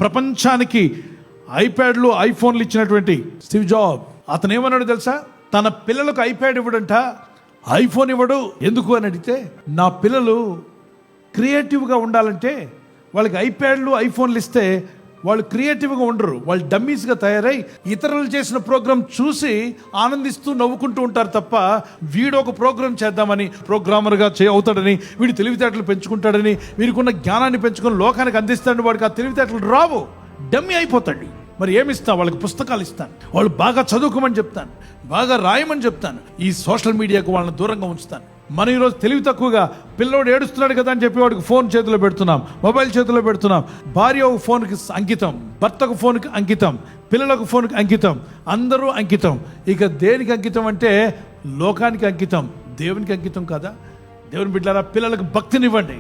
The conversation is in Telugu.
ప్రపంచానికి ఐప్యాడ్లు ఐఫోన్లు ఇచ్చినటువంటి స్టీవ్ జాబ్ అతను ఏమన్నాడు తెలుసా? తన పిల్లలకు ఐప్యాడ్ ఇవ్వడంట, ఐఫోన్ ఇవ్వడు. ఎందుకు అని అడిగితే, నా పిల్లలు క్రియేటివ్గా ఉండాలంటే వాళ్ళకి ఐప్యాడ్లు ఐఫోన్లు ఇస్తే వాళ్ళు క్రియేటివ్గా ఉండరు, వాళ్ళు డమ్మీస్గా తయారై ఇతరులు చేసిన ప్రోగ్రాం చూసి ఆనందిస్తూ నవ్వుకుంటూ ఉంటారు తప్ప వీడు ఒక ప్రోగ్రాం చేద్దామని ప్రోగ్రామర్గా అవుతాడని, వీడి తెలివితేటలు పెంచుకుంటాడని, వీడికున్న జ్ఞానాన్ని పెంచుకొని లోకానికి అందిస్తాడని వాడికి ఆ తెలివితేటలు రావు, డమ్మీ అయిపోతాడు. మరి ఏమిస్తా? వాళ్ళకి పుస్తకాలు ఇస్తాను, వాళ్ళు బాగా చదువుకోమని చెప్తాను, బాగా రాయమని చెప్తాను, ఈ సోషల్ మీడియాకు వాళ్ళని దూరంగా ఉంచుతాను. మనం ఈరోజు తెలివి తక్కువగా పిల్లోడు ఏడుస్తున్నాడు కదా అని చెప్పి వాడికి ఫోన్ చేతిలో పెడుతున్నాం, మొబైల్ చేతిలో పెడుతున్నాం. భార్య ఒక ఫోన్కి అంకితం, భర్తకు ఫోన్కి అంకితం, పిల్లలకు ఫోన్కి అంకితం, అందరూ అంకితం. ఇక దేనికి అంకితం అంటే లోకానికి అంకితం, దేవునికి అంకితం కదా. దేవుని బిడ్డలారా, పిల్లలకు భక్తినివ్వండి.